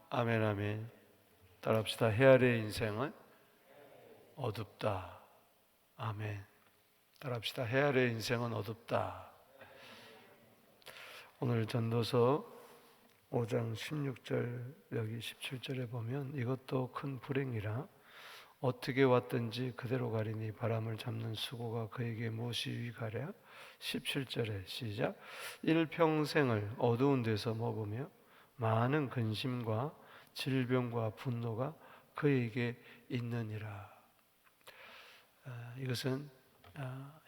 아멘, 아멘. 따라합시다. 해 아래 인생은 어둡다. 아멘. 따라합시다. 해 아래 인생은 어둡다. 오늘 전도서 5장 16절 여기 17절에 보면 이것도 큰 불행이라 어떻게 왔든지 그대로 가리니 바람을 잡는 수고가 그에게 무엇이 유익하랴. 17절에 시작. 일평생을 어두운 데서 먹으며 많은 근심과 질병과 분노가 그에게 있느니라. 이것은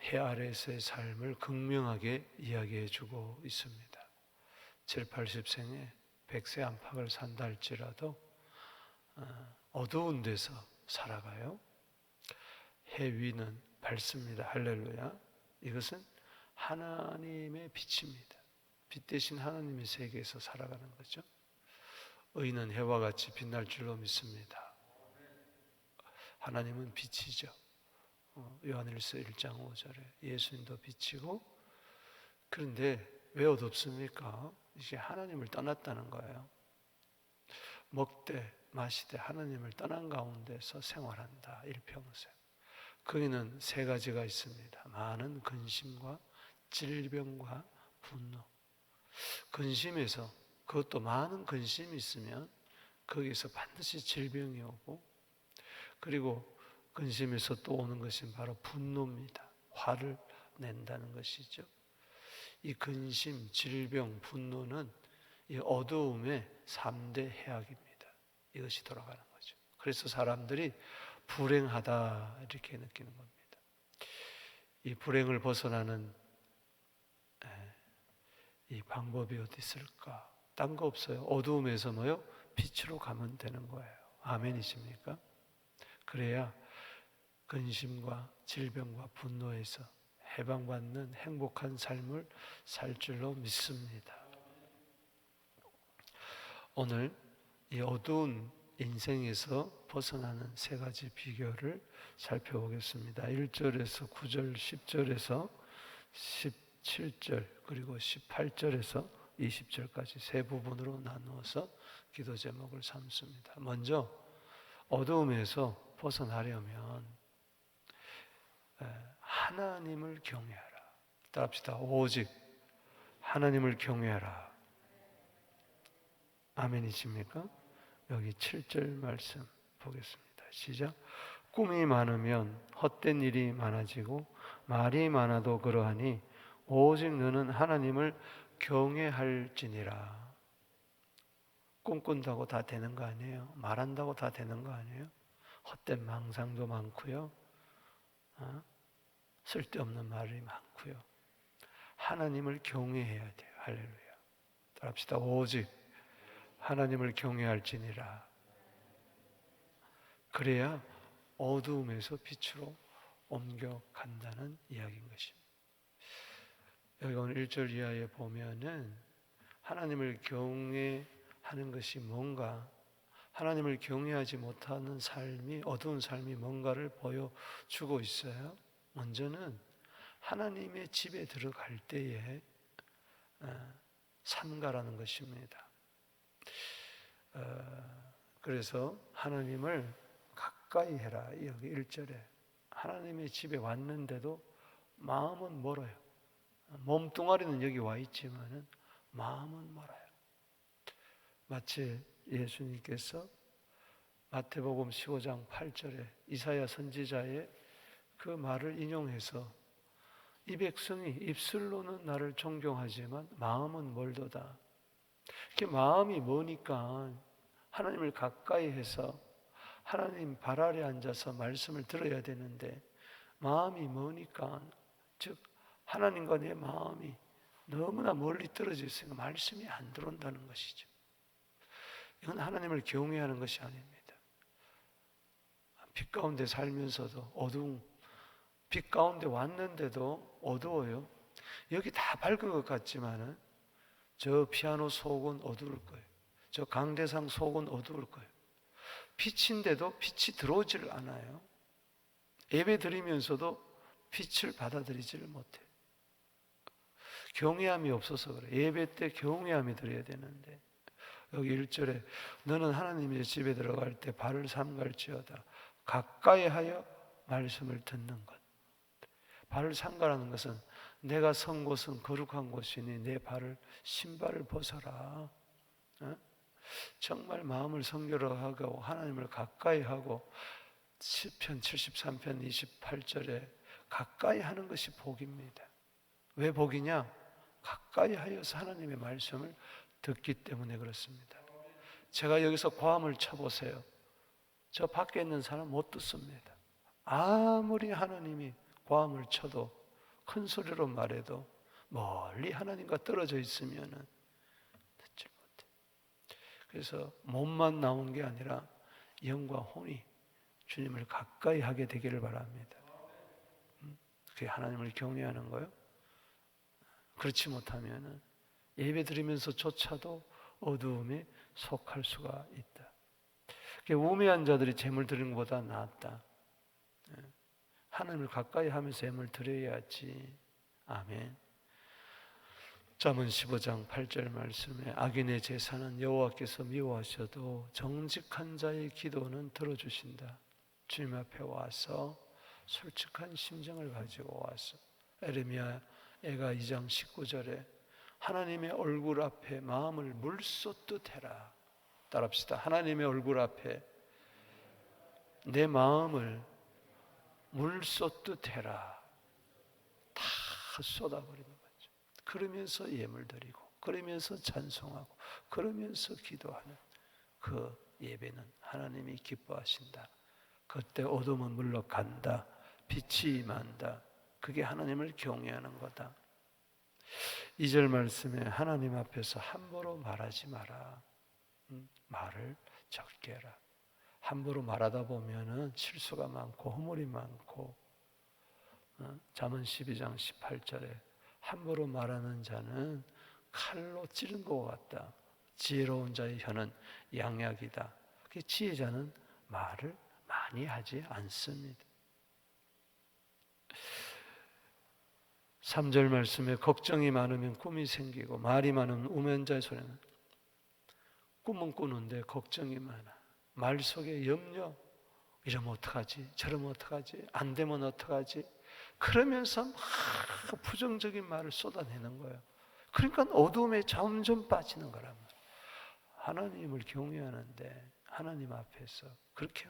해 아래에서의 삶을 극명하게 이야기해 주고 있습니다. 7, 80생에 100세 안팎을 산다 할지라도 어두운 데서 살아가요. 해 위는 밝습니다. 할렐루야. 이것은 하나님의 빛입니다. 빛 대신 하나님의 세계에서 살아가는 거죠. 의인은 해와 같이 빛날 줄로 믿습니다. 하나님은 빛이죠. 요한일서 1장 5절에 예수님도 빛이고, 그런데 왜 어둡습니까? 이제 하나님을 떠났다는 거예요. 먹되 마시되 하나님을 떠난 가운데서 생활한다. 일평생. 거기는 세 가지가 있습니다. 많은 근심과 질병과 분노. 근심에서, 그것도 많은 근심이 있으면 거기서 반드시 질병이 오고, 그리고 근심에서 또 오는 것이 바로 분노입니다. 화를 낸다는 것이죠. 이 근심, 질병, 분노는 이 어두움의 3대 해악입니다. 이것이 돌아가는 거죠. 그래서 사람들이 불행하다 이렇게 느끼는 겁니다. 이 불행을 벗어나는 이 방법이 어디 있을까? 딴 거 없어요. 어두움에서 뭐요? 빛으로 가면 되는 거예요. 아멘이십니까? 그래야 근심과 질병과 분노에서 해방받는 행복한 삶을 살 줄로 믿습니다. 오늘 이 어두운 인생에서 벗어나는 세 가지 비결을 살펴보겠습니다. 1절에서 9절, 10절에서 17절, 그리고 18절에서 20절까지 세 부분으로 나누어서 기도 제목을 삼습니다. 먼저 어두움에서 벗어나려면 하나님을 경외하라. 따라합시다. 오직 하나님을 경외하라. 아멘이십니까? 여기 7절 말씀 보겠습니다. 시작. 꿈이 많으면 헛된 일이 많아지고 말이 많아도 그러하니 오직 너는 하나님을 경외할지니라. 꿈꾼다고 다 되는 거 아니에요. 말한다고 다 되는 거 아니에요. 헛된 망상도 많고요. 쓸데없는 말이 많고요. 하나님을 경외해야 돼요. 할렐루야. 따라합시다. 오직 하나님을 경외할지니라. 그래야 어두움에서 빛으로 옮겨간다는 이야기인 것입니다. 여기 오늘 1절 이하에 보면은 하나님을 경외하는 것이 뭔가, 하나님을 경외하지 못하는 삶이, 어두운 삶이 뭔가를 보여주고 있어요. 먼저는 하나님의 집에 들어갈 때에 삼가라는 것입니다. 그래서 하나님을 가까이 해라. 여기 1절에 하나님의 집에 왔는데도 마음은 멀어요. 몸뚱아리는 여기 와 있지만 마음은 멀어요. 마치 예수님께서 마태복음 15장 8절에 이사야 선지자의 그 말을 인용해서 이 백성이 입술로는 나를 존경하지만 마음은 멀도다. 마음이 머니까 하나님을 가까이 해서 하나님 발 아래 앉아서 말씀을 들어야 되는데 마음이 머니까, 즉 하나님과 내 마음이 너무나 멀리 떨어져 있으니까 말씀이 안 들어온다는 것이죠. 이건 하나님을 경외하는 것이 아닙니다. 빛 가운데 살면서도 어두운, 빛 가운데 왔는데도 어두워요. 여기 다 밝은 것 같지만은 저 피아노 속은 어두울 거예요. 저 강대상 속은 어두울 거예요. 빛인데도 빛이 들어오질 않아요. 예배 드리면서도 빛을 받아들이지를 못해요. 경외함이 없어서 그래요. 예배 때 경외함이 드려야 되는데 여기 1절에 너는 하나님의 집에 들어갈 때 발을 삼갈지어다 가까이 하여 말씀을 듣는 것. 발을 삼가라는 것은 내가 선 곳은 거룩한 곳이니 내 발을 신발을 벗어라. 정말 마음을 성결하고 하나님을 가까이 하고 시편 73편 28절에 가까이 하는 것이 복입니다. 왜 복이냐? 가까이 하여서 하나님의 말씀을 듣기 때문에 그렇습니다. 제가 여기서 고함을 쳐보세요. 저 밖에 있는 사람 못 듣습니다. 아무리 하나님이 고함을 쳐도 큰 소리로 말해도 멀리 하나님과 떨어져 있으면 듣지 못해. 그래서 몸만 나온 게 아니라 영과 혼이 주님을 가까이 하게 되기를 바랍니다. 그게 하나님을 경외하는 거예요. 그렇지 못하면 예배 드리면서조차도 어두움에 속할 수가 있다. 우매한 자들이 재물 드리는 것보다 낫다. 하나님을 가까이 하면서 예물 드려야지. 아멘. 잠언 15장 8절 말씀에 악인의 제사는 여호와께서 미워하셔도 정직한 자의 기도는 들어주신다. 주님 앞에 와서 솔직한 심정을 가지고 와서 에레미야 애가 2장 19절에 하나님의 얼굴 앞에 마음을 물쏟듯 해라. 따라합시다. 하나님의 얼굴 앞에 내 마음을 물쏟듯 해라. 다 쏟아버리는 거죠. 그러면서 예물 드리고 그러면서 찬송하고 그러면서 기도하는 그 예배는 하나님이 기뻐하신다. 그때 어둠은 물러간다. 빛이 임한다. 그게 하나님을 경외하는 거다. 2절 말씀에 하나님 앞에서 함부로 말하지 마라. 말을 적게 해라. 함부로 말하다 보면은 실수가 많고 허물이 많고 잠언 12장 18절에 함부로 말하는 자는 칼로 찌른 것 같다. 지혜로운 자의 혀는 양약이다. 지혜자는 말을 많이 하지 않습니다. 3절 말씀에 걱정이 많으면 꿈이 생기고 말이 많으면 우면자의 소리는 꿈은 꾸는데 걱정이 많아. 말 속에 염려, 이러면 어떡하지? 저러면 어떡하지? 안 되면 어떡하지? 그러면서 막 부정적인 말을 쏟아내는 거예요. 그러니까 어두움에 점점 빠지는 거란 말이에요. 하나님을 경외하는데 하나님 앞에서 그렇게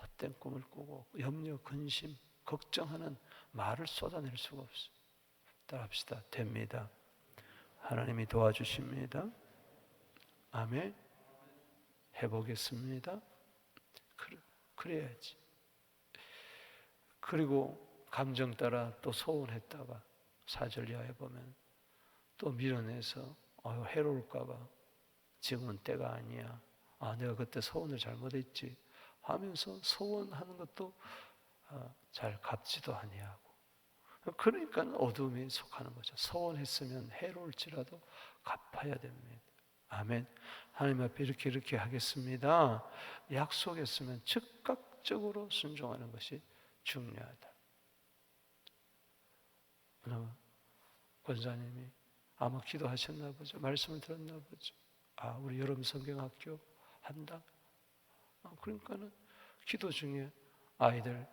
헛된 꿈을 꾸고 염려, 근심, 걱정하는 말을 쏟아낼 수가 없어요. 따라합시다. 됩니다. 하나님이 도와주십니다. 아멘. 해보겠습니다. 그래야지. 그리고 감정 따라 또 소원했다가 4절 이하에 보면 또 밀어내서 해로울까봐 지금은 때가 아니야. 내가 그때 소원을 잘못했지 하면서 소원하는 것도 잘 갚지도 아니하고. 그러니까 어둠에 속하는 거죠. 소원했으면 해로울지라도 갚아야 됩니다. 아멘. 하나님 앞에 이렇게 하겠습니다. 약속했으면 즉각적으로 순종하는 것이 중요하다. 권사님이 아마 기도하셨나 보죠. 말씀을 들었나 보죠. 우리 여름 성경학교 한다. 그러니까는 기도 중에 아이들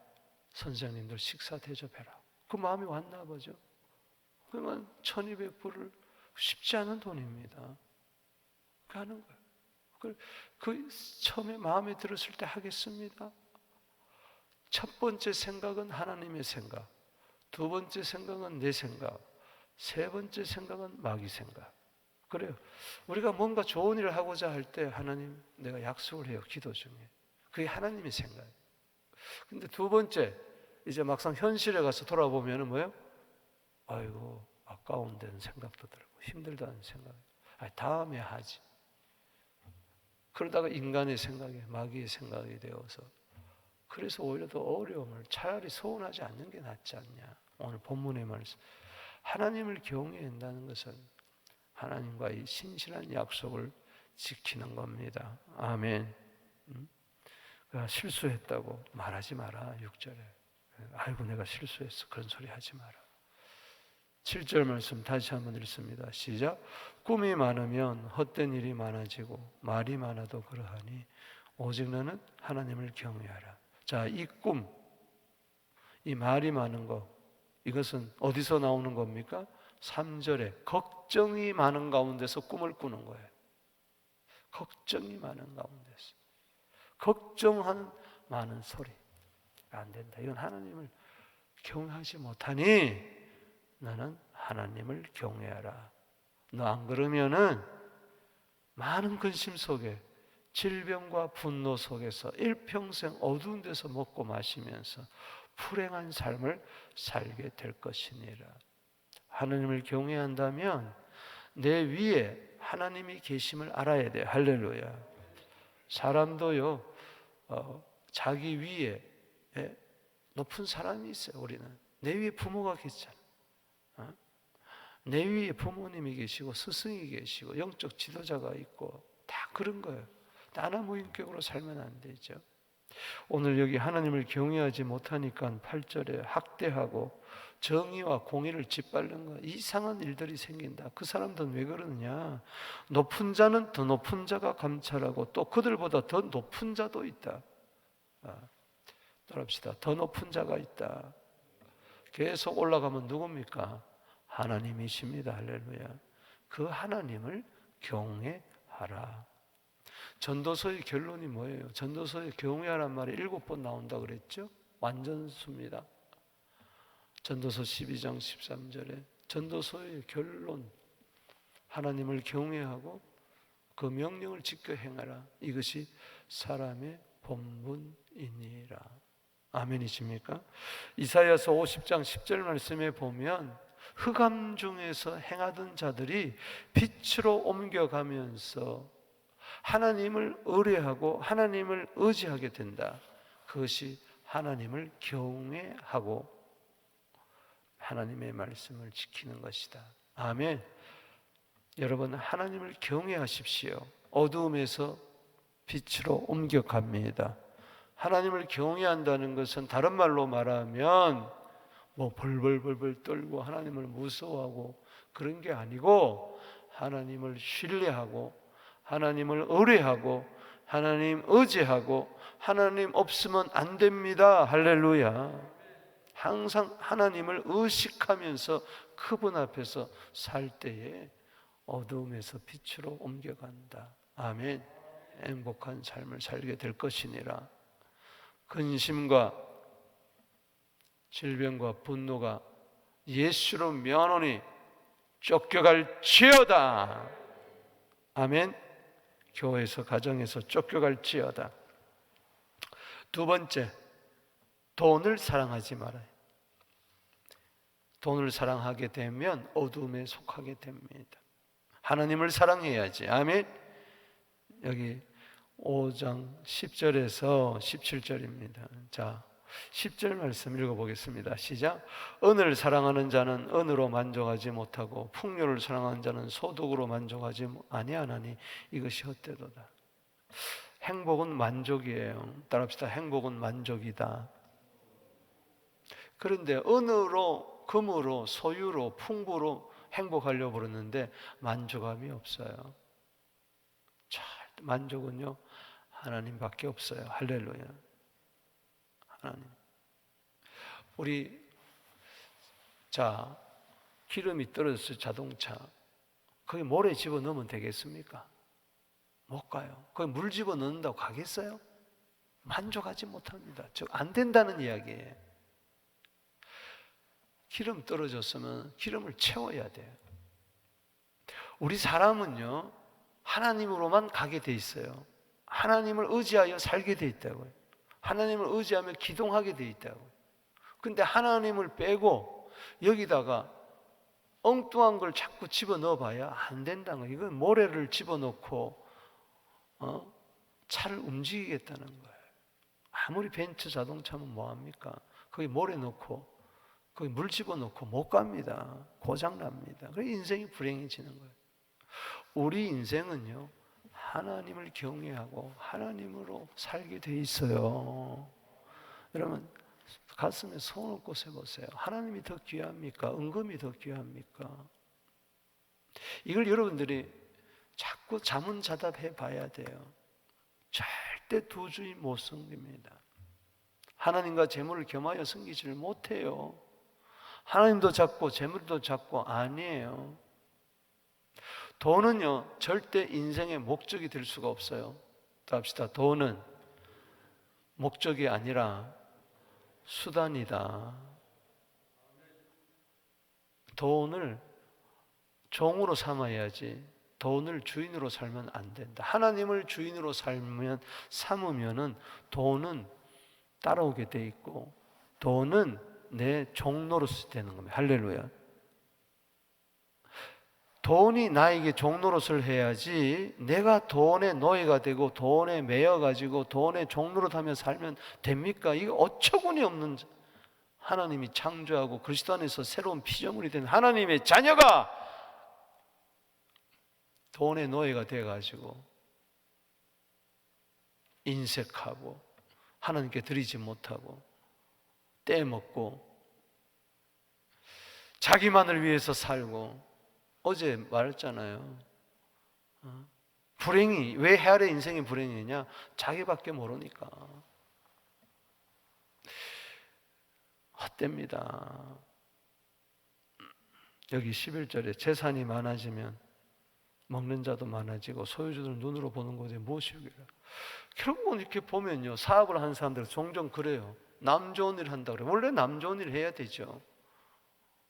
선생님들 식사 대접해라. 그 마음이 왔나 보죠. 그러면 1200불을 쉽지 않은 돈입니다. 하는 거예요. 그 처음에 마음에 들었을 때 하겠습니다. 첫 번째 생각은 하나님의 생각, 두 번째 생각은 내 생각, 세 번째 생각은 마귀 생각. 그래요. 우리가 뭔가 좋은 일을 하고자 할 때 하나님 내가 약속을 해요. 기도 중에. 그게 하나님의 생각이에요. 근데 두 번째 이제 막상 현실에 가서 돌아보면 뭐예요? 아이고 아까운 데는 생각도 들고 힘들다는 생각. 다음에 하지. 그러다가 인간의 생각에 마귀의 생각이 되어서 그래서 오히려 더 어려움을 차라리 소원하지 않는 게 낫지 않냐. 오늘 본문의 말씀. 하나님을 경외한다는 것은 하나님과의 신실한 약속을 지키는 겁니다. 아멘. 실수했다고 말하지 마라. 6절에. 아이고 내가 실수했어. 그런 소리 하지 마라. 7절 말씀 다시 한번 읽습니다. 시작. 꿈이 많으면 헛된 일이 많아지고 말이 많아도 그러하니 오직 너는 하나님을 경외하라. 자, 이 꿈, 이 말이 많은 것, 이것은 어디서 나오는 겁니까? 3절에 걱정이 많은 가운데서 꿈을 꾸는 거예요. 걱정이 많은 가운데서. 걱정하는 많은 소리 안 된다. 이건 하나님을 경외하지 못하니 너는 하나님을 경외하라. 너 안 그러면은 많은 근심 속에 질병과 분노 속에서 일평생 어두운 데서 먹고 마시면서 불행한 삶을 살게 될 것이니라. 하나님을 경외한다면 내 위에 하나님이 계심을 알아야 돼요. 할렐루야. 사람도요, 자기 위에 높은 사람이 있어요. 우리는 내 위에 부모가 계시잖아. 내 위에 부모님이 계시고 스승이 계시고 영적 지도자가 있고 다 그런 거예요. 나나무인격으로 살면 안 되죠. 오늘 여기 하나님을 경외하지 못하니까 8절에 학대하고 정의와 공의를 짓밟는 거, 이상한 일들이 생긴다. 그 사람들은 왜 그러느냐? 높은 자는 더 높은 자가 감찰하고 또 그들보다 더 높은 자도 있다. 따라합시다. 더 높은 자가 있다. 계속 올라가면 누굽니까? 하나님이십니다. 할렐루야. 그 하나님을 경외하라. 전도서의 결론이 뭐예요? 전도서의 경외하란 말이 7번 나온다 그랬죠? 완전수입니다. 전도서 12장 13절에 전도서의 결론, 하나님을 경외하고 그 명령을 지켜 행하라. 이것이 사람의 본분이니라. 아멘이십니까? 이사야서 50장 10절 말씀에 보면 흑암 중에서 행하던 자들이 빛으로 옮겨가면서 하나님을 의뢰하고 하나님을 의지하게 된다. 그것이 하나님을 경외하고 하나님의 말씀을 지키는 것이다. 아멘. 여러분, 하나님을 경외하십시오. 어두움에서 빛으로 옮겨갑니다. 하나님을 경외한다는 것은 다른 말로 말하면 뭐 벌벌벌벌 떨고 하나님을 무서워하고 그런 게 아니고 하나님을 신뢰하고 하나님을 의뢰하고 하나님 의지하고 하나님 없으면 안 됩니다. 할렐루야. 항상 하나님을 의식하면서 그분 앞에서 살 때에 어두움에서 빛으로 옮겨간다. 아멘. 행복한 삶을 살게 될 것이니라. 근심과 질병과 분노가 예수로 면하니 쫓겨갈지어다. 아멘. 교회에서 가정에서 쫓겨갈지어다. 두 번째, 돈을 사랑하지 말아요. 돈을 사랑하게 되면 어둠에 속하게 됩니다. 하나님을 사랑해야지. 아멘. 여기 5장 10절에서 17절입니다. 자, 10절 말씀 읽어보겠습니다. 시작. 은을 사랑하는 자는 은으로 만족하지 못하고 풍요를 사랑하는 자는 소득으로 만족하지 아니하나니 이것이 헛되도다. 행복은 만족이에요. 따라합시다. 행복은 만족이다. 그런데 은으로, 금으로, 소유로, 풍부로 행복하려고 그러는데 만족함이 없어요. 만족은요 하나님밖에 없어요. 할렐루야. 하나님. 우리 자 기름이 떨어졌어요. 자동차 거기 모래 집어넣으면 되겠습니까? 못 가요. 거기 물 집어넣는다고 가겠어요? 만족하지 못합니다. 즉 안 된다는 이야기예요. 기름 떨어졌으면 기름을 채워야 돼요. 우리 사람은요 하나님으로만 가게 돼 있어요. 하나님을 의지하여 살게 돼 있다고요. 하나님을 의지하며 기동하게 돼 있다고요. 근데 하나님을 빼고 여기다가 엉뚱한 걸 자꾸 집어넣어 봐야 안 된다는 거예요. 이건 모래를 집어넣고 차를 움직이겠다는 거예요. 아무리 벤츠 자동차면 뭐합니까? 거기 모래 넣고 거기 물 집어넣고 못 갑니다. 고장납니다. 그래서 인생이 불행해지는 거예요. 우리 인생은요 하나님을 경외하고 하나님으로 살게 돼 있어요. 여러분 가슴에 손을 꽂아보세요. 하나님이 더 귀합니까? 은금이 더 귀합니까? 이걸 여러분들이 자꾸 자문자답해 봐야 돼요. 절대 두 주인 못 섬깁니다. 하나님과 재물을 겸하여 섬기지를 못해요. 하나님도 작고 재물도 작고 아니에요. 돈은요 절대 인생의 목적이 될 수가 없어요. 또 합시다. 돈은 목적이 아니라 수단이다. 돈을 종으로 삼아야지 돈을 주인으로 살면 안 된다. 하나님을 주인으로 삼으면은 돈은 따라오게 돼 있고 돈은 내 종노릇이 되는 겁니다. 할렐루야. 돈이 나에게 종노릇을 해야지 내가 돈의 노예가 되고 돈에 매여가지고 돈의 종노릇하며 살면 됩니까? 이거 어처구니 없는 하나님이 창조하고 그리스도 안에서 새로운 피조물이 된 하나님의 자녀가 돈의 노예가 돼가지고 인색하고 하나님께 드리지 못하고 떼먹고 자기만을 위해서 살고 어제 말했잖아요. 불행이 왜 헤아려 인생이 불행이냐? 자기밖에 모르니까. 헛됩니다. 여기 11절에 재산이 많아지면 먹는 자도 많아지고 소유주들은 눈으로 보는 것에 무엇이 여기라. 결국은 이렇게 보면요 사업을 하는 사람들 종종 그래요. 남 좋은 일 한다 그래요. 원래 남 좋은 일 해야 되죠.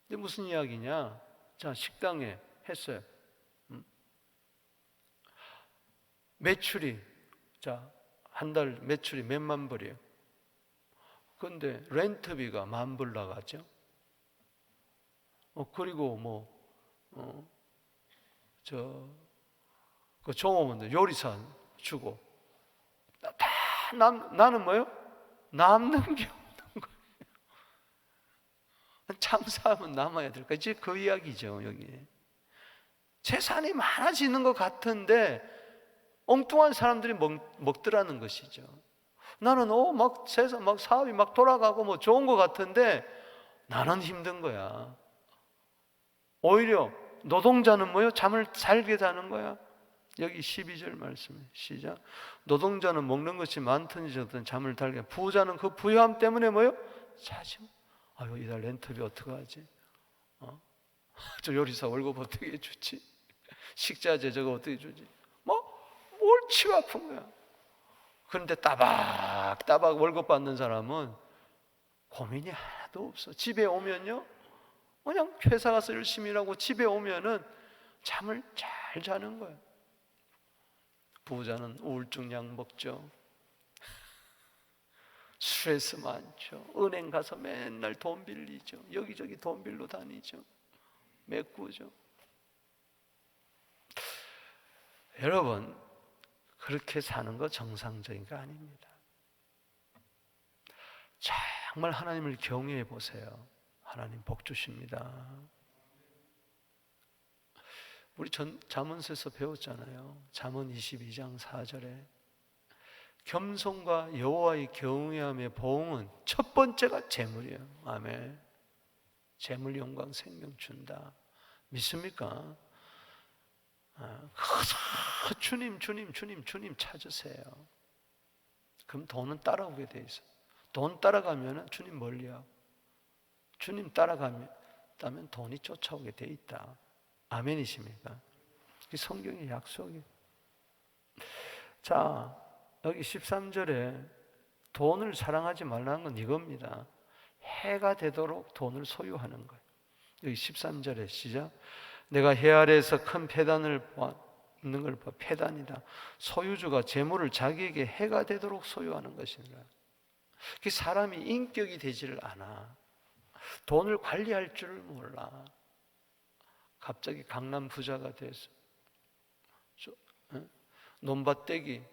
근데 무슨 이야기냐? 자, 식당에 했어요. 매출이 한 달 매출이 몇만 불이에요. 그런데 렌트비가 10,000불 나가죠. 그리고 그 종업원들 요리사 주고 나는 뭐요? 남는 게 없는 거예요. 참사하면 남아야 될까? 이제 그 이야기죠. 여기 재산이 많아지는 것 같은데 엉뚱한 사람들이 먹더라는 것이죠. 나는 막 사업이 막 돌아가고 좋은 것 같은데 나는 힘든 거야. 오히려 노동자는 뭐요? 잠을 잘게 자는 거야. 여기 12절 말씀에 시작. 노동자는 먹는 것이 많든지 적든 잠을 달게. 부자는 그 부유함 때문에 뭐요? 자지. 아유, 이달 렌트비 어떡하지? 저 요리사 월급 어떻게 주지? 식자재 저거 어떻게 주지? 옳치가 아픈 거야. 그런데 따박따박 월급 받는 사람은 고민이 하나도 없어. 집에 오면요 그냥 회사 가서 열심히 일하고 집에 오면은 잠을 잘 자는 거예요. 부자는 우울증 약 먹죠. 스트레스 많죠. 은행 가서 맨날 돈 빌리죠. 여기저기 돈 빌려 다니죠. 메꾸죠. 여러분, 그렇게 사는 거 정상적인 거 아닙니다. 정말 하나님을 경외해 보세요. 하나님 복 주십니다. 우리 잠언서에서 배웠잖아요. 잠언 22장 4절에 겸손과 여호와의 경외함의 보응은 첫 번째가 재물이에요. 아멘. 재물, 영광, 생명 준다. 믿습니까? 주님 찾으세요. 그럼 돈은 따라오게 돼 있어요. 돈 따라가면 주님 멀리하고 주님 따라가면 돈이 쫓아오게 돼 있다. 아멘이십니까? 이 성경의 약속이에요. 자, 여기 13절에 돈을 사랑하지 말라는 건 이겁니다. 해가 되도록 돈을 소유하는 거예요. 여기 13절에 시작. 내가 해 아래에서 큰 패단을 있는 걸 봐. 패단이다. 소유주가 재물을 자기에게 해가 되도록 소유하는 것이니라. 그 사람이 인격이 되지를 않아. 돈을 관리할 줄을 몰라. 갑자기 강남 부자가 돼서 논밭대기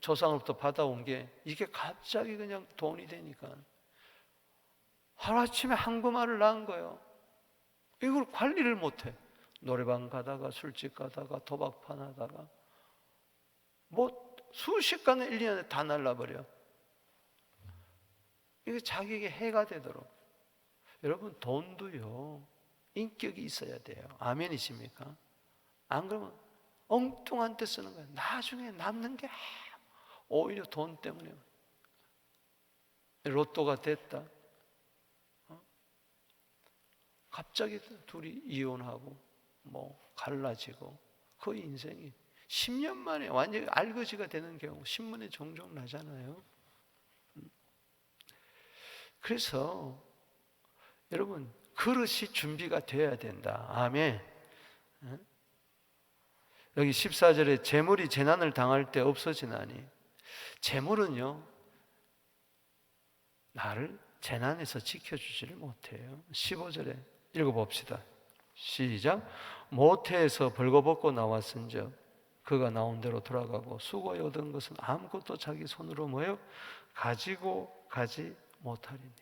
조상으로부터 받아온 게 이게 갑자기 그냥 돈이 되니까 하루아침에 한금알을 낳은 거예요. 이걸 관리를 못해. 노래방 가다가 술집 가다가 도박판 하다가 순식간에 1년에 다 날라버려. 이게 자기에게 해가 되도록. 여러분, 돈도요, 인격이 있어야 돼요. 아멘이십니까? 안 그러면 엉뚱한 데 쓰는 거예요. 나중에 남는 게 오히려 돈 때문에. 로또가 됐다. 갑자기 둘이 이혼하고 갈라지고 그 인생이 10년 만에 완전히 알거지가 되는 경우 신문에 종종 나잖아요. 그래서 여러분, 그릇이 준비가 되어야 된다. 아멘. 여기 14절에 재물이 재난을 당할 때 없어지나니, 재물은요 나를 재난에서 지켜주지를 못해요. 15절에 읽어봅시다. 시작. 모태에서 벌거벗고 나왔은즉 그가 나온 대로 돌아가고 수고에 얻은 것은 아무것도 자기 손으로 가지고 가지 못하리니.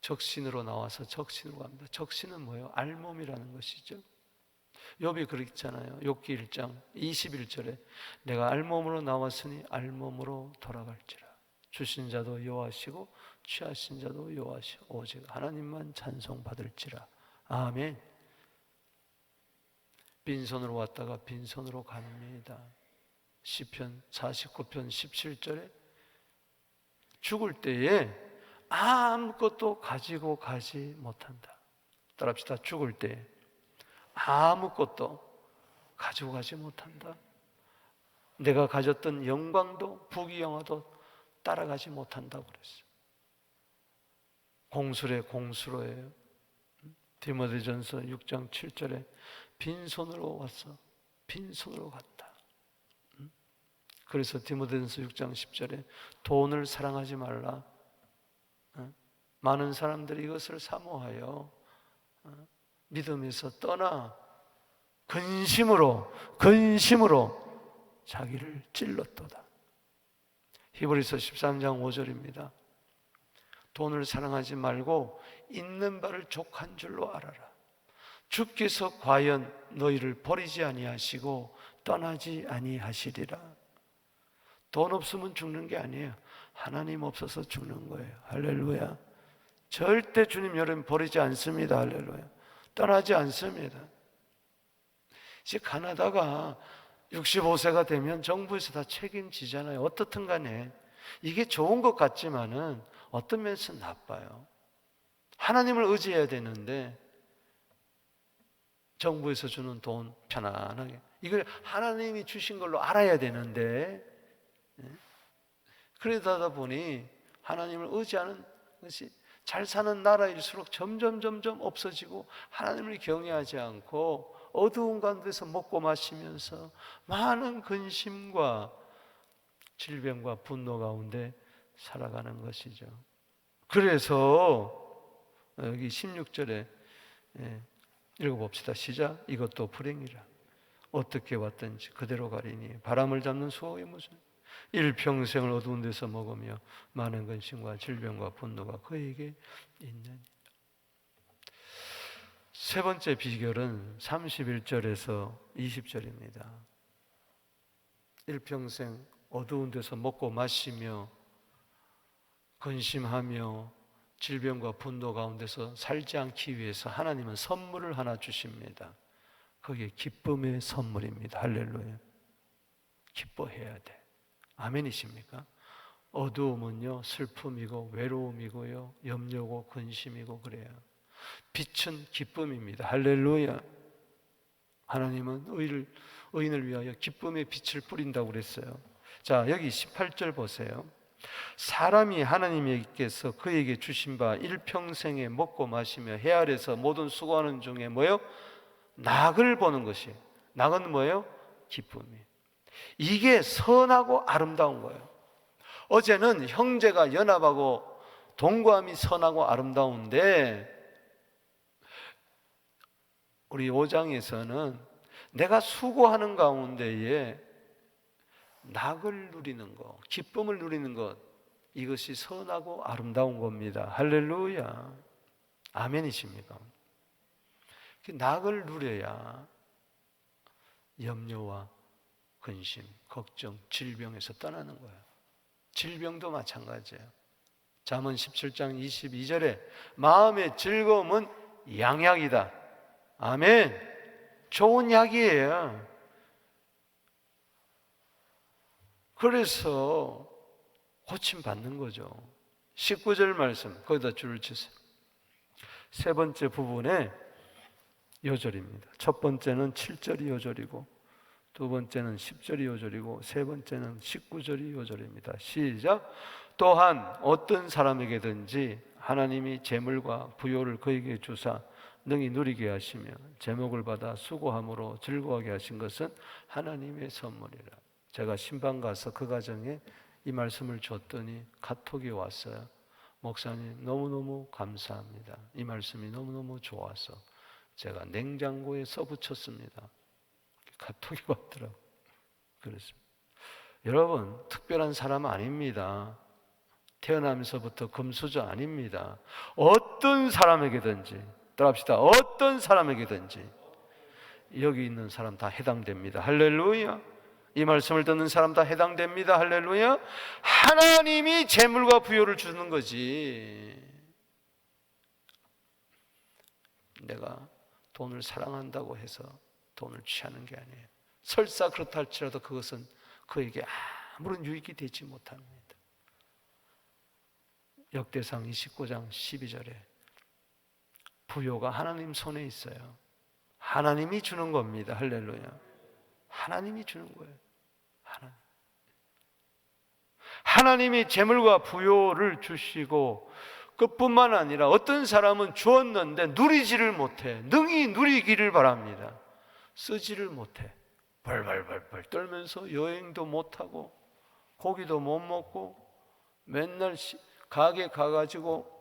적신으로 나와서 적신으로 갑니다. 적신은 뭐예요? 알몸이라는 것이죠. 욥이 그랬잖아요. 욥기 1장 21절에 내가 알몸으로 나왔으니 알몸으로 돌아갈지라. 주신 자도 여호와시고 취하신 자도 여호와시고 오직 하나님만 찬송받을지라. 아멘. 빈손으로 왔다가 빈손으로 갑니다. 시편 49편 17절에 죽을 때에 아무것도 가지고 가지 못한다. 따라합시다. 죽을 때 아무것도 가지고 가지 못한다. 내가 가졌던 영광도 부귀영화도 따라가지 못한다고 그랬어요. 공술의 공수로예요. 디모데전서 6장 7절에 빈손으로 왔어 빈손으로 갔다. 그래서 디모데전서 6장 10절에 돈을 사랑하지 말라. 많은 사람들이 이것을 사모하여 믿음에서 떠나 근심으로 자기를 찔렀도다. 히브리서 13장 5절입니다. 돈을 사랑하지 말고 있는 바를 족한 줄로 알아라. 주께서 과연 너희를 버리지 아니하시고 떠나지 아니하시리라. 돈 없으면 죽는 게 아니에요. 하나님 없어서 죽는 거예요. 할렐루야. 절대 주님 여러분 버리지 않습니다. 할렐루야. 떠나지 않습니다. 이제 가나다가 65세가 되면 정부에서 다 책임지잖아요. 어떻든 간에 이게 좋은 것 같지만은 어떤 면에서 나빠요. 하나님을 의지해야 되는데 정부에서 주는 돈 편안하게 이걸 하나님이 주신 걸로 알아야 되는데, 그러다 보니 하나님을 의지하는 것이 잘 사는 나라일수록 점점 없어지고 하나님을 경외하지 않고 어두운 가운데서 먹고 마시면서 많은 근심과 질병과 분노 가운데 살아가는 것이죠. 그래서 여기 16절에 읽어봅시다. 시작. 이것도 불행이라. 어떻게 왔든지 그대로 가리니 바람을 잡는 수호의 모습. 일평생을 어두운 데서 먹으며 많은 근심과 질병과 분노가 그에게 있느니라. 세 번째 비결은 31절에서 20절입니다. 일평생 어두운 데서 먹고 마시며 근심하며 질병과 분노 가운데서 살지 않기 위해서 하나님은 선물을 하나 주십니다. 그게 기쁨의 선물입니다. 할렐루야. 기뻐해야 돼. 아멘이십니까? 어두움은요 슬픔이고 외로움이고요 염려고 근심이고 그래요. 빛은 기쁨입니다. 할렐루야. 하나님은 의인을 위하여 기쁨의 빛을 뿌린다고 그랬어요. 자, 여기 18절 보세요. 사람이 하나님께서 그에게 주신 바 일평생에 먹고 마시며 해 아래서 모든 수고하는 중에 뭐예요? 낙을 보는 것이. 낙은 뭐예요? 기쁨이. 이게 선하고 아름다운 거예요. 어제는 형제가 연합하고 동거함이 선하고 아름다운데, 우리 5장에서는 내가 수고하는 가운데에 낙을 누리는 것, 기쁨을 누리는 것, 이것이 선하고 아름다운 겁니다. 할렐루야. 아멘이십니까? 낙을 누려야 염려와 근심, 걱정, 질병에서 떠나는 거예요. 질병도 마찬가지예요. 잠언 17장 22절에 마음의 즐거움은 양약이다. 아멘. 좋은 약이에요. 그래서 고침 받는 거죠. 19절 말씀 거기다 줄을 치세요. 세 번째 부분에 요절입니다. 첫 번째는 7절이 요절이고, 두 번째는 10절이 요절이고, 세 번째는 19절이 요절입니다. 시작. 또한 어떤 사람에게든지 하나님이 재물과 부요를 그에게 주사 능히 누리게 하시며 제목을 받아 수고함으로 즐거워하게 하신 것은 하나님의 선물이라. 제가 신방 가서 그 가정에 이 말씀을 줬더니 카톡이 왔어요. 목사님 너무너무 감사합니다. 이 말씀이 너무너무 좋아서 제가 냉장고에 써붙였습니다. 카톡이 왔더라고요. 그렇습니다. 여러분, 특별한 사람 아닙니다. 태어나면서부터 금수저 아닙니다. 어떤 사람에게든지, 따라합시다. 어떤 사람에게든지 여기 있는 사람 다 해당됩니다. 할렐루야. 이 말씀을 듣는 사람 다 해당됩니다. 할렐루야. 하나님이 재물과 부요를 주는 거지. 내가 돈을 사랑한다고 해서 돈을 취하는 게 아니에요. 설사 그렇다 할지라도 그것은 그에게 아무런 유익이 되지 못합니다. 역대상 29장 12절에 부요가 하나님 손에 있어요. 하나님이 주는 겁니다. 할렐루야. 하나님이 주는 거예요. 하나님이 재물과 부요를 주시고, 그뿐만 아니라 어떤 사람은 주었는데 누리지를 못해. 능히 누리기를 바랍니다. 쓰지를 못해. 벌벌벌벌 떨면서 여행도 못하고 고기도 못 먹고 맨날 가게 가가지고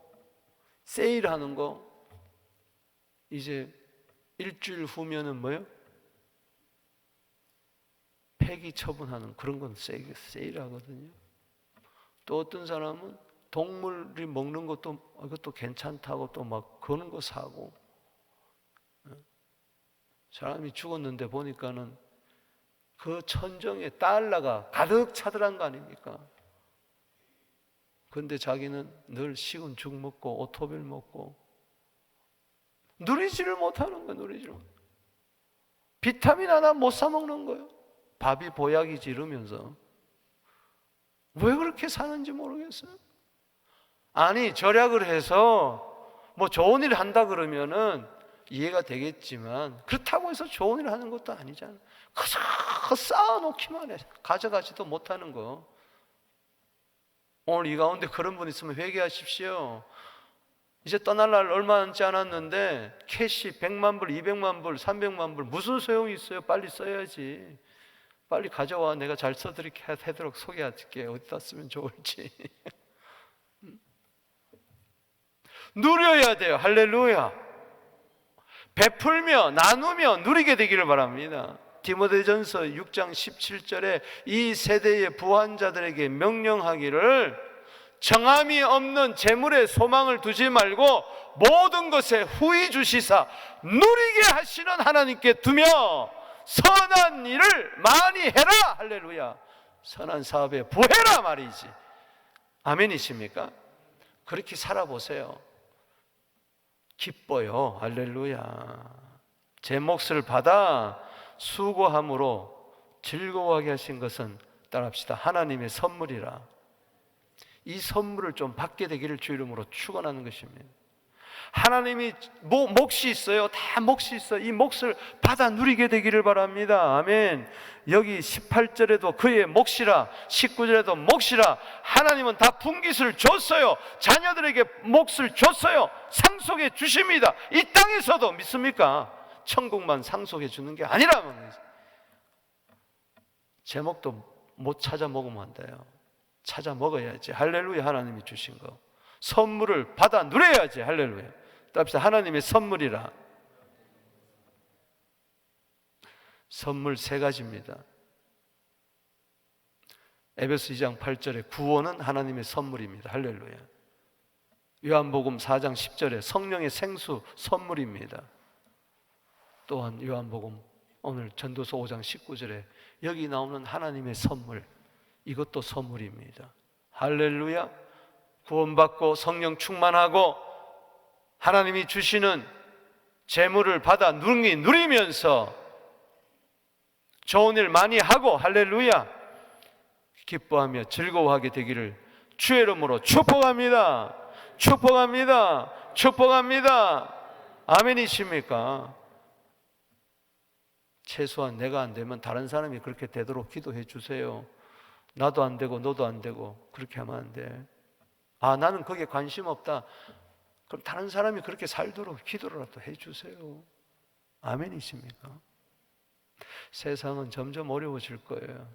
세일하는 거, 이제 일주일 후면은 뭐예요? 폐기 처분하는 그런 건 세일하거든요. 또 어떤 사람은 동물이 먹는 것도 이것도 괜찮다고 또 막 그런 거 사고, 사람이 죽었는데 보니까는 그 천정에 달러가 가득 차더란 거 아닙니까? 그런데 자기는 늘 식은 죽 먹고 오토빌 먹고 누리지를 못하는 거예요. 누리지를 못. 비타민 하나 못 사 먹는 거예요. 밥이 보약이지 이러면서. 왜 그렇게 사는지 모르겠어요. 아니, 절약을 해서 뭐 좋은 일 한다 그러면은 이해가 되겠지만, 그렇다고 해서 좋은 일 하는 것도 아니잖아요. 그저 쌓아놓기만 해. 가져가지도 못하는 거. 오늘 이 가운데 그런 분 있으면 회개하십시오. 이제 떠날 날 얼마 남지 않았는데 캐시 100만 불, 200만 불, 300만 불 무슨 소용이 있어요? 빨리 써야지. 빨리 가져와. 내가 잘 써드리게 하도록 소개할게. 어디다 쓰면 좋을지. 누려야 돼요. 할렐루야. 베풀며 나누며 누리게 되기를 바랍니다. 디모데전서 6장 17절에 이 세대의 부한자들에게 명령하기를 정함이 없는 재물에 소망을 두지 말고 모든 것에 후히 주시사 누리게 하시는 하나님께 두며 선한 일을 많이 해라. 할렐루야. 선한 사업에 부해라 말이지. 아멘이십니까? 그렇게 살아보세요. 기뻐요. 할렐루야. 제 몫을 받아 수고함으로 즐거워하게 하신 것은, 따라합시다, 하나님의 선물이라. 이 선물을 좀 받게 되기를 주 이름으로 축원하는 것입니다. 하나님이 몫이 있어요. 다 몫이 있어요. 이 몫을 받아 누리게 되기를 바랍니다. 아멘. 여기 18절에도 그의 몫이라, 19절에도 몫이라. 하나님은 다 분깃을 줬어요. 자녀들에게 몫을 줬어요. 상속해 주십니다. 이 땅에서도. 믿습니까? 천국만 상속해 주는 게 아니라면 제목도 못 찾아 먹으면 안 돼요. 찾아 먹어야지. 할렐루야. 하나님이 주신 거 선물을 받아 누려야지. 할렐루야. 따라합시다. 하나님의 선물이라. 선물 세 가지입니다. 에베소 2장 8절에 구원은 하나님의 선물입니다. 할렐루야. 요한복음 4장 10절에 성령의 생수 선물입니다. 또한 요한복음 오늘 전도서 5장 19절에 여기 나오는 하나님의 선물, 이것도 선물입니다. 할렐루야. 구원받고 성령 충만하고 하나님이 주시는 재물을 받아 누리면서 좋은 일 많이 하고 할렐루야 기뻐하며 즐거워하게 되기를 주의 이름으로 축복합니다. 축복합니다. 축복합니다. 아멘이십니까? 최소한 내가 안 되면 다른 사람이 그렇게 되도록 기도해 주세요. 나도 안 되고 너도 안 되고 그렇게 하면 안 돼. 아, 나는 거기에 관심 없다. 그럼 다른 사람이 그렇게 살도록 기도라도 해 주세요. 아멘이십니까? 세상은 점점 어려워질 거예요.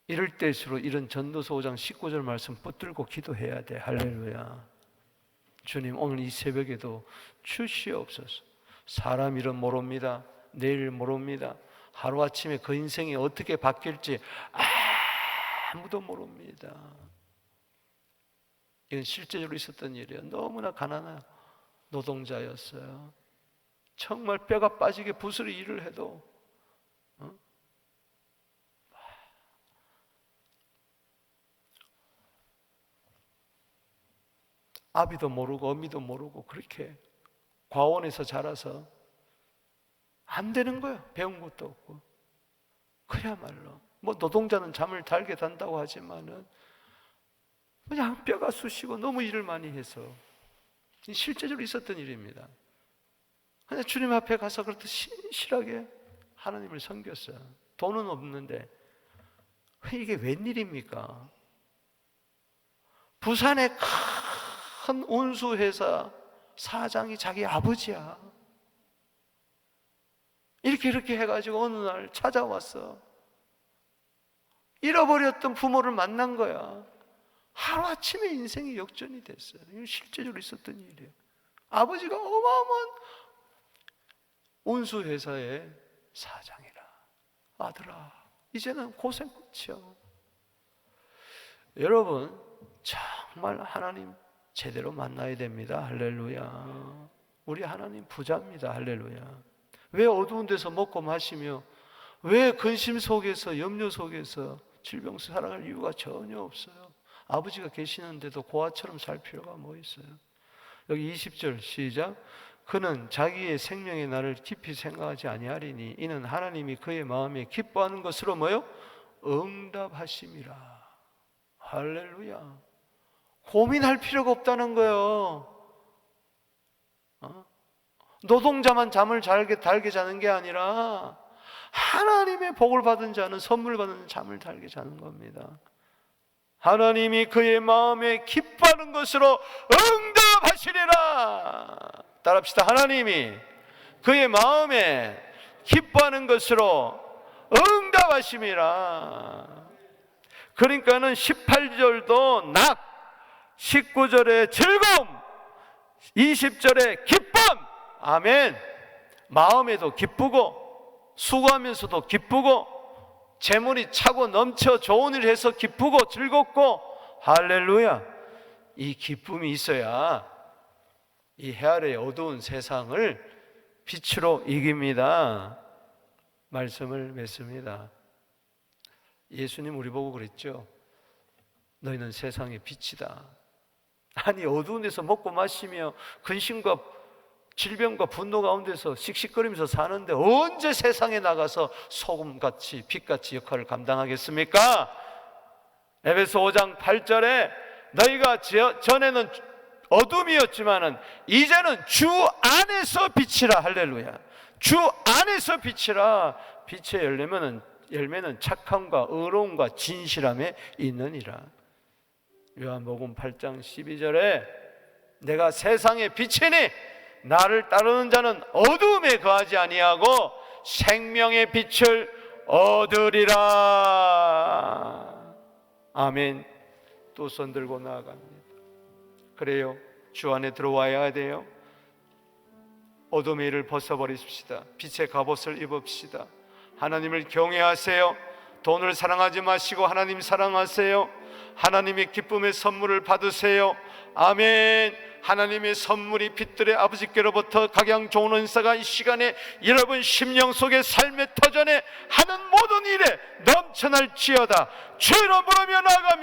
이럴 때일수록 이런 전도서 5장 19절 말씀 붙들고 기도해야 돼. 할렐루야. 주님, 오늘 이 새벽에도 주시옵소서. 사람 일은 모릅니다. 내일 모릅니다. 하루아침에 그 인생이 어떻게 바뀔지 아무도 모릅니다. 이건 실제적으로 있었던 일이에요. 너무나 가난한 노동자였어요. 정말 뼈가 빠지게 부스를 일을 해도 아비도 모르고 어미도 모르고 그렇게 과원에서 자라서 안 되는 거예요. 배운 것도 없고. 그야말로 뭐 노동자는 잠을 달게 잔다고 하지만은 그냥 뼈가 쑤시고 너무 일을 많이 해서 실제적으로 있었던 일입니다. 그냥 주님 앞에 가서 그렇듯 신실하게 하나님을 섬겼어요. 돈은 없는데 이게 웬일입니까? 부산의 큰 운수회사 사장이 자기 아버지야. 이렇게 해가지고 어느 날 찾아왔어. 잃어버렸던 부모를 만난 거야. 하루아침에 인생이 역전이 됐어요. 이건 실제적으로 있었던 일이에요. 아버지가 어마어마한 운수회사의 사장이라. 아들아, 이제는 고생 끝이야. 여러분, 정말 하나님 제대로 만나야 됩니다. 할렐루야. 우리 하나님 부자입니다. 할렐루야. 왜 어두운 데서 먹고 마시며 왜 근심 속에서 염려 속에서 질병 살아갈 이유가 전혀 없어요. 아버지가 계시는데도 고아처럼 살 필요가 뭐 있어요? 여기 20절 시작. 그는 자기의 생명의 날을 깊이 생각하지 아니하리니 이는 하나님이 그의 마음에 기뻐하는 것으로 뭐요? 응답하심이라. 할렐루야. 고민할 필요가 없다는 거예요. 노동자만 잠을 달게 자는 게 아니라 하나님의 복을 받은 자는 선물 받은 잠을 달게 자는 겁니다. 하나님이 그의 마음에 기뻐하는 것으로 응답하시리라. 따라합시다. 하나님이 그의 마음에 기뻐하는 것으로 응답하심이라. 그러니까는 18절도 낙, 19절에 즐거움, 20절에 기쁨. 아멘. 마음에도 기쁘고 수고하면서도 기쁘고 재물이 차고 넘쳐 좋은 일을 해서 기쁘고 즐겁고 할렐루야. 이 기쁨이 있어야 이 해아래 어두운 세상을 빛으로 이깁니다. 말씀을 맺습니다. 예수님 우리 보고 그랬죠. 너희는 세상의 빛이다. 아니 어두운 데서 먹고 마시며 근심과 질병과 분노 가운데서 씩씩거리면서 사는데 언제 세상에 나가서 소금같이 빛같이 역할을 감당하겠습니까? 에베소 5장 8절에 너희가 전에는 어둠이었지만은 이제는 주 안에서 빛이라. 할렐루야. 주 안에서 빛이라. 빛의 열매는 착함과 의로움과 진실함에 있느니라. 요한복음 8장 12절에 내가 세상의 빛이니 나를 따르는 자는 어두움에 거하지 아니하고 생명의 빛을 얻으리라. 아멘. 또 손 들고 나아갑니다. 그래요. 주 안에 들어와야 돼요. 어둠의 일을 벗어버리십시다. 빛의 갑옷을 입읍시다. 하나님을 경외하세요. 돈을 사랑하지 마시고 하나님 사랑하세요. 하나님의 기쁨의 선물을 받으세요. 아멘. 하나님의 선물이 빛들의 아버지께로부터 각양 좋은 은사가 이 시간에 여러분 심령 속의 삶의 터전에 하는 모든 일에 넘쳐날지어다. 주로 부르며 나아갑니다.